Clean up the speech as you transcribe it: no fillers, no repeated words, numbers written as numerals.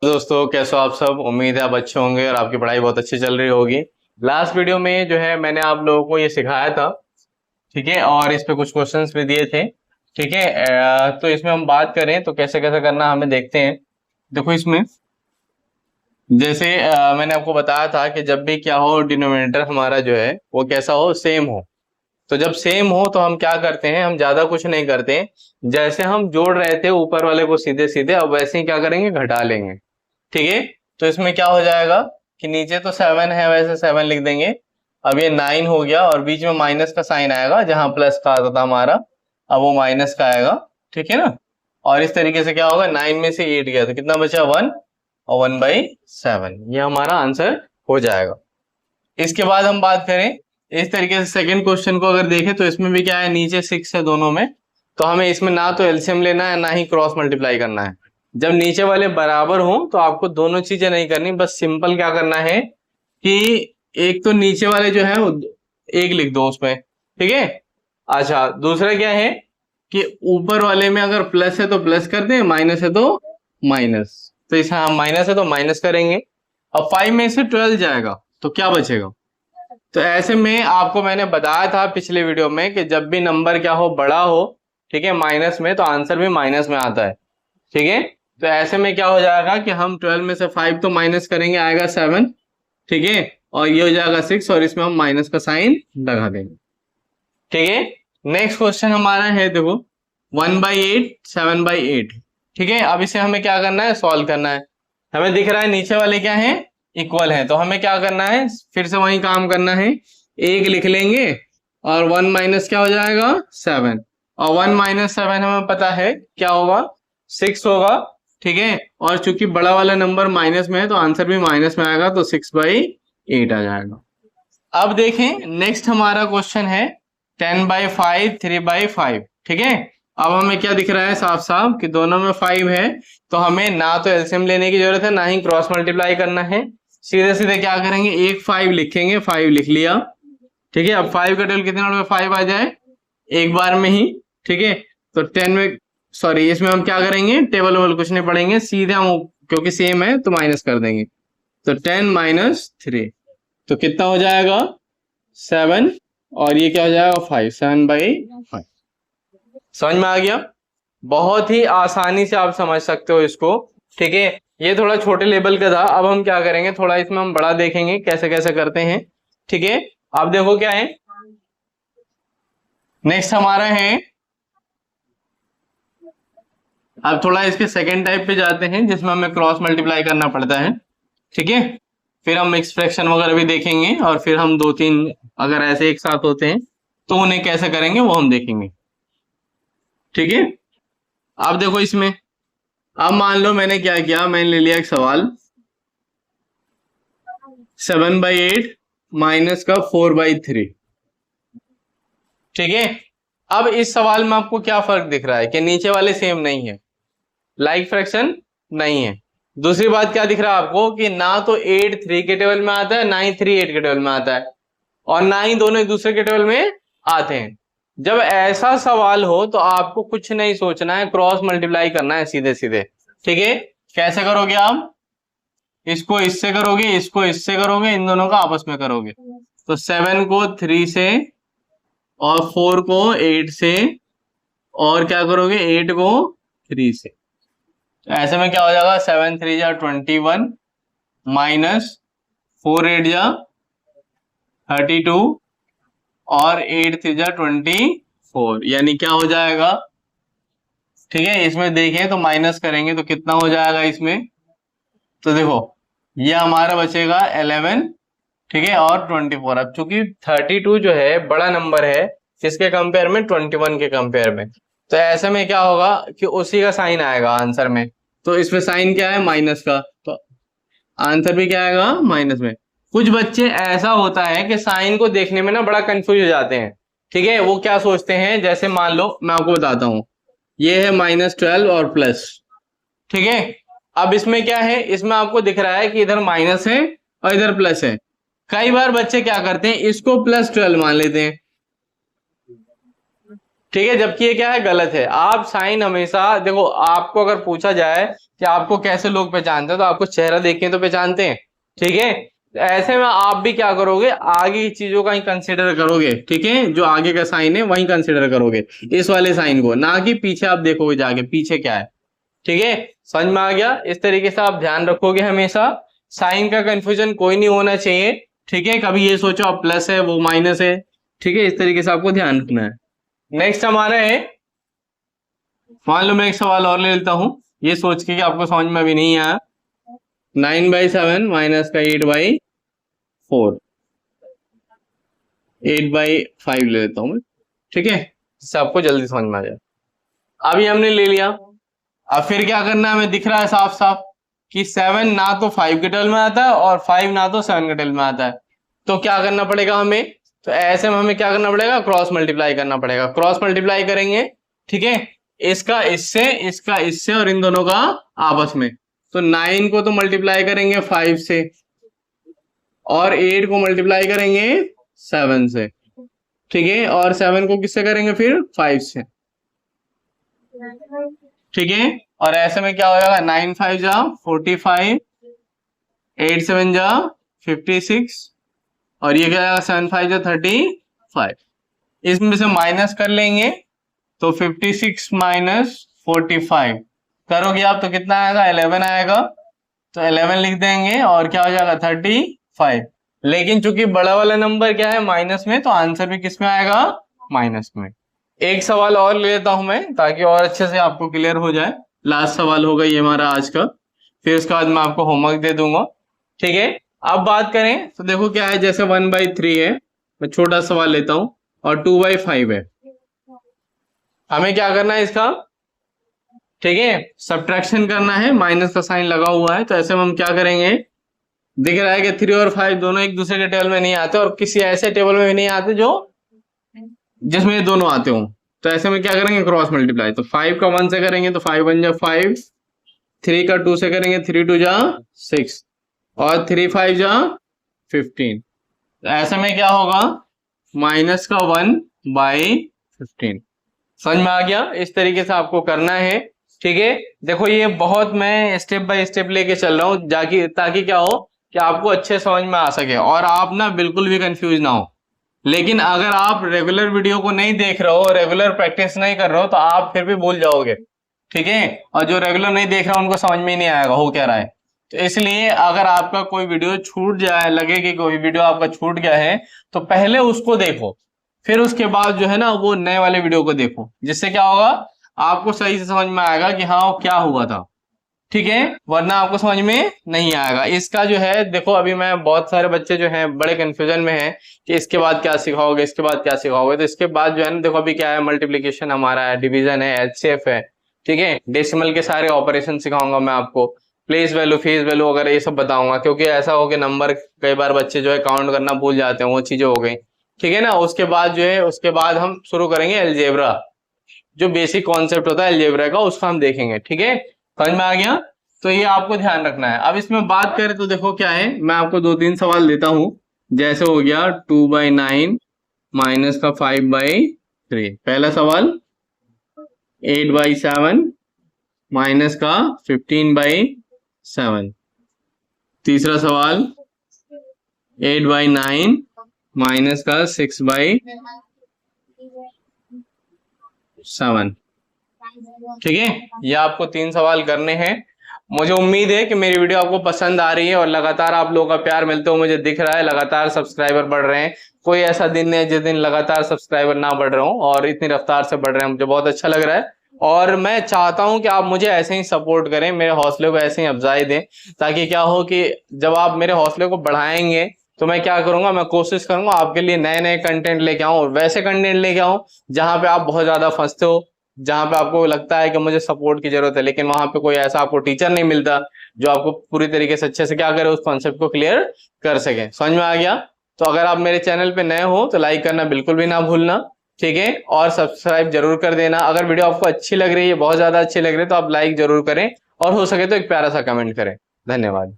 दोस्तों कैसे हो आप सब। उम्मीद है आप अच्छे होंगे और आपकी पढ़ाई बहुत अच्छी चल रही होगी। लास्ट वीडियो में जो है मैंने आप लोगों को ये सिखाया था, ठीक है, और इस पे कुछ क्वेश्चंस भी दिए थे, ठीक है। तो इसमें हम बात करें तो कैसे कैसे करना हमें देखते हैं। देखो इसमें जैसे मैंने आपको बताया था कि जब भी क्या हो डिनोमिनेटर हमारा जो है वो कैसा हो, सेम हो। तो जब सेम हो तो हम क्या करते हैं, हम ज्यादा कुछ नहीं करते हैं। जैसे हम जोड़ रहे थे ऊपर वाले को सीधे सीधे, अब वैसे ही क्या करेंगे, घटा लेंगे, ठीक है। तो इसमें क्या हो जाएगा कि नीचे तो 7 है, वैसे 7 लिख देंगे। अब ये 9 हो गया और बीच में माइनस का साइन आएगा, जहां प्लस का आता था हमारा अब वो माइनस का आएगा, ठीक है ना। और इस तरीके से क्या होगा, 9 में से 8 गया तो कितना बचा, 1, और 1/7, ये हमारा आंसर हो जाएगा। इसके बाद हम बात करें इस तरीके से सेकंड क्वेश्चन को अगर देखें तो इसमें भी क्या है, नीचे 6 है दोनों में। तो हमें इसमें ना तो एलसीएम लेना है ना ही क्रॉस मल्टीप्लाई करना है। जब नीचे वाले बराबर हो तो आपको दोनों चीजें नहीं करनी, बस सिंपल क्या करना है कि एक तो नीचे वाले जो है वो एक लिख दो उसमें, ठीक है। अच्छा, दूसरा क्या है कि ऊपर वाले में अगर प्लस है तो प्लस कर दें, माइनस है तो माइनस। तो इस, हाँ माइनस है तो माइनस करेंगे। अब 5 में से 12 जाएगा तो क्या बचेगा। तो ऐसे में आपको मैंने बताया था पिछले वीडियो में कि जब भी नंबर क्या हो, बड़ा हो, ठीक है, माइनस में, तो आंसर भी माइनस में आता है, ठीक है। तो ऐसे में क्या हो जाएगा कि हम 12 में से 5 तो माइनस करेंगे, आएगा 7, ठीक है, और ये हो जाएगा 6 और इसमें हम माइनस का साइन लगा देंगे, ठीक है। नेक्स्ट क्वेश्चन हमारा है, देखो 1/8 7/8, ठीक है। अब इसे हमें क्या करना है, सॉल्व करना है। हमें दिख रहा है नीचे वाले क्या है, इक्वल है, तो हमें क्या करना है, फिर से वही काम करना है। एक लिख लेंगे और 1 माइनस क्या हो जाएगा, 7, और 1 - 7 हमें पता है क्या होगा, 6 होगा, ठीक है। और चूंकि बड़ा वाला नंबर माइनस में है तो आंसर भी माइनस में आएगा, तो 6/8 आ जाएगा। अब देखें नेक्स्ट हमारा क्वेश्चन है 10/5 3/5, ठीक है। अब हमें क्या दिख रहा है, साफ साफ कि दोनों में 5 है, तो हमें ना तो एलसीएम लेने की जरूरत है ना ही क्रॉस मल्टीप्लाई करना है। सीधे सीधे क्या करेंगे, एक 5 लिखेंगे, 5 लिख लिया, ठीक है। अब 5 का टेबल कितने में 5 आ जाए, एक बार में ही, ठीक है। तो 10 में, सॉरी, इसमें हम क्या करेंगे, टेबल वेबल कुछ नहीं पढ़ेंगे, सीधे हम क्योंकि सेम है तो माइनस कर देंगे। तो 10 - 3 तो कितना हो जाएगा, 7, और ये क्या हो जाएगा, 5, 7/5। समझ में आ गया, बहुत ही आसानी से आप समझ सकते हो इसको, ठीक है। ये थोड़ा छोटे लेवल का था, अब हम क्या करेंगे, थोड़ा इसमें हम बड़ा देखेंगे कैसे कैसे करते हैं, ठीक है। अब देखो क्या है, नेक्स्ट हमारा है, अब थोड़ा इसके सेकेंड टाइप पे जाते हैं जिसमें हमें क्रॉस मल्टीप्लाई करना पड़ता है, ठीक है। फिर हम मिक्स फ्रैक्शन वगैरह भी देखेंगे और फिर हम 2-3 अगर ऐसे एक साथ होते हैं तो उन्हें कैसे करेंगे वो हम देखेंगे, ठीक है। अब देखो इसमें, अब मान लो मैंने क्या किया, मैंने ले लिया एक सवाल 7/8 माइनस का 4/3, ठीक है। अब इस सवाल में आपको क्या फर्क दिख रहा है कि नीचे वाले सेम नहीं है, लाइक फ्रैक्शन नहीं है। दूसरी बात क्या दिख रहा है आपको कि ना तो 8 3 के टेबल में आता है, ना ही 3 8 के टेबल में आता है, और ना ही दोनों एक दूसरे के टेबल में आते हैं। जब ऐसा सवाल हो तो आपको कुछ नहीं सोचना है, क्रॉस मल्टीप्लाई करना है सीधे सीधे, ठीक है। कैसे करोगे आप, इसको इससे करोगे, इसको इससे करोगे, इन दोनों का आपस में करोगे। तो 7 को 3 से और 4 को 8 से, और क्या करोगे, 8 को 3 से। तो ऐसे में क्या हो जाएगा, 7 3 जा 21 माइनस 4 8 जा 32 और 8 3 जा 24, यानी क्या हो जाएगा, ठीक है। इसमें देखें तो माइनस करेंगे तो कितना हो जाएगा इसमें, तो देखो ये हमारा बचेगा 11, ठीक है, और 24। अब चूंकि 32 जो है बड़ा नंबर है किसके कंपेयर में, 21 के कंपेयर में, तो ऐसे में क्या होगा कि उसी का साइन आएगा आंसर में। तो इसमें साइन क्या है, माइनस का, तो आंसर भी क्या आएगा, माइनस में। कुछ बच्चे ऐसा होता है कि साइन को देखने में ना बड़ा कंफ्यूज हो जाते हैं, ठीक है। वो क्या सोचते हैं, जैसे मान लो मैं आपको बताता हूं, ये है -12 और प्लस, ठीक है। अब इसमें क्या है, इसमें आपको दिख रहा है कि इधर माइनस है और इधर प्लस है। कई बार बच्चे क्या करते हैं, इसको +12 मान लेते हैं, ठीक है, जबकि ये क्या है, गलत है। आप साइन हमेशा देखो, आपको अगर पूछा जाए कि आपको कैसे लोग पहचानते हैं, तो आपको चेहरा देख के तो पहचानते हैं, ठीक है। ऐसे में आप भी क्या करोगे, आगे की चीजों का ही कंसिडर करोगे, ठीक है, जो आगे का साइन है वही कंसिडर करोगे, इस वाले साइन को, ना कि पीछे आप देखोगे जाके पीछे क्या है, ठीक है। समझ में आ गया? इस तरीके से आप ध्यान रखोगे हमेशा, साइन का कंफ्यूजन कोई नहीं होना चाहिए, ठीक है। कभी ये सोचो आप प्लस है वो माइनस है, ठीक है, इस तरीके से आपको ध्यान रखना है। नेक्स्ट हमारा है, मान लो मैं एक सवाल और ले लेता हूं, ये सोच के कि आपको समझ में अभी नहीं आया। 9/7 माइनस का 8/4, 8/5 ले लेता हूं मैं, ठीक है, जिससे आपको जल्दी समझ में आ जाए। अभी हमने ले लिया, अब फिर क्या करना है, हमें दिख रहा है साफ साफ कि 7 ना तो 5 के टेबल में आता है और 5 ना तो 7 के टेबल में आता है, तो क्या करना पड़ेगा हमें, तो ऐसे में हमें क्या करना पड़ेगा, क्रॉस मल्टीप्लाई करना पड़ेगा। क्रॉस मल्टीप्लाई करेंगे, ठीक है, इसका इससे और इन दोनों का आपस में, तो 9 को तो मल्टीप्लाई करेंगे 5 से और 8 को मल्टीप्लाई करेंगे 7 से, ठीक है, और 7 को किससे करेंगे फिर 5 से, ठीक है। और ऐसे में क्या हो जाएगा, 9×5 जा 45, 8×7 जा 56 और ये क्या आएगा 7×5 जा 35। इसमें से माइनस कर लेंगे तो 56 माइनस 45 करोगे आप तो कितना आएगा, 11 आएगा, तो 11 लिख देंगे और क्या हो जाएगा 35। लेकिन चूंकि बड़ा वाला नंबर क्या है माइनस में, तो आंसर भी किस में आएगा, माइनस में। एक सवाल और ले लेता हूं मैं ताकि और अच्छे से आपको क्लियर हो जाए। लास्ट सवाल होगा ये हमारा आज का, फिर उसके बाद मैं आपको होमवर्क दे दूंगा, ठीक है। अब बात करें तो देखो क्या है, जैसे 1/3 है, मैं छोटा सवाल लेता हूं, और 2/5 है, हमें क्या करना है इसका, ठीक है, सब्ट्रैक्शन करना है, माइनस का साइन लगा हुआ है, तो ऐसे में हम क्या करेंगे, दिख रहा है कि 3 और 5 दोनों एक दूसरे के टेबल में नहीं आते और किसी ऐसे टेबल में भी नहीं आते जो जिसमें ये दोनों आते हो, तो ऐसे में क्या करेंगे, क्रॉस मल्टीप्लाई, तो 5 का 1 से करेंगे तो 5 1 जा 5, 3 का 2 से करेंगे 3 2 जा 6 और 3 5 जा 15, तो ऐसे में क्या होगा, माइनस का 1/15। समझ में आ गया? इस तरीके से आपको करना है, ठीक है। देखो ये बहुत मैं स्टेप बाय स्टेप लेके चल रहा हूँ जाकि ताकि क्या हो कि आपको अच्छे समझ में आ सके और आप ना बिल्कुल भी कंफ्यूज ना हो। लेकिन अगर आप रेगुलर वीडियो को नहीं देख रहे हो, रेगुलर प्रैक्टिस नहीं कर रहे हो, तो आप फिर भी भूल जाओगे, ठीक है। और जो रेगुलर नहीं देख रहा उनको समझ में ही नहीं आएगा हो क्या रहा है। तो इसलिए अगर आपका कोई वीडियो छूट जाए, लगे कि कोई वीडियो आपका छूट गया है, तो पहले उसको देखो, फिर उसके बाद जो है ना वो नए वाले वीडियो को देखो, जिससे क्या होगा, आपको सही से समझ में आएगा कि हाँ क्या हुआ था, ठीक है, वरना आपको समझ में नहीं आएगा। इसका जो है देखो, अभी मैं बहुत सारे बच्चे जो हैं बड़े कंफ्यूजन में हैं कि इसके बाद क्या सिखाओगे, इसके बाद क्या सिखाओगे। तो इसके बाद जो है ना, देखो अभी क्या है, मल्टीप्लीकेशन हमारा है, डिवीजन है, एचसीएफ है, ठीक है, डेसिमल के सारे ऑपरेशन सिखाऊंगा मैं आपको, प्लेस वैल्यू, फेज वैल्यू वगैरह ये सब बताऊंगा, क्योंकि ऐसा हो कि नंबर कई बार बच्चे जो है काउंट करना भूल जाते हैं, वो चीजें हो गई, ठीक है ना। उसके बाद जो है, उसके बाद हम शुरू करेंगे अलजेब्रा, जो बेसिक कॉन्सेप्ट होता है अलजेब्रा का, उसका हम देखेंगे, ठीक है। समझ में आ गया? तो ये आपको ध्यान रखना है। अब इसमें बात करें तो देखो क्या है, मैं आपको 2-3 सवाल देता हूं, जैसे हो गया 2/9 माइनस का 5/3, पहला सवाल 8/7 माइनस का 15/7, तीसरा सवाल 8/9 माइनस का 6/7, ठीक है। ये आपको 3 सवाल करने हैं। मुझे उम्मीद है कि मेरी वीडियो आपको पसंद आ रही है और लगातार आप लोगों का प्यार मिलते हुए मुझे दिख रहा है, लगातार सब्सक्राइबर बढ़ रहे हैं। कोई ऐसा दिन नहीं है जिस दिन लगातार सब्सक्राइबर ना बढ़ रहे हो, और इतनी रफ्तार से बढ़ रहे हैं, मुझे बहुत अच्छा लग रहा है। और मैं चाहता हूं कि आप मुझे ऐसे ही सपोर्ट करें, मेरे हौसले को ऐसे ही अफजाई दें, ताकि क्या हो कि जब आप मेरे हौसले को बढ़ाएंगे तो मैं क्या करूंगा, मैं कोशिश करूंगा आपके लिए नए नए कंटेंट लेके आऊं, और वैसे कंटेंट लेके आऊं जहां पे आप बहुत ज्यादा फंसते हो, जहां पे आपको लगता है कि मुझे सपोर्ट की जरूरत है, लेकिन वहां पे कोई ऐसा आपको टीचर नहीं मिलता जो आपको पूरी तरीके से अच्छे से क्या करे, उस कॉन्सेप्ट को क्लियर कर सके। समझ में आ गया? तो अगर आप मेरे चैनल पे नए हो तो लाइक करना बिल्कुल भी ना भूलना, ठीक है, और सब्सक्राइब जरूर कर देना। अगर वीडियो आपको अच्छी लग रही है, बहुत ज्यादा अच्छी लग रही है, तो आप लाइक जरूर करें, और हो सके तो एक प्यारा सा कमेंट करें। धन्यवाद।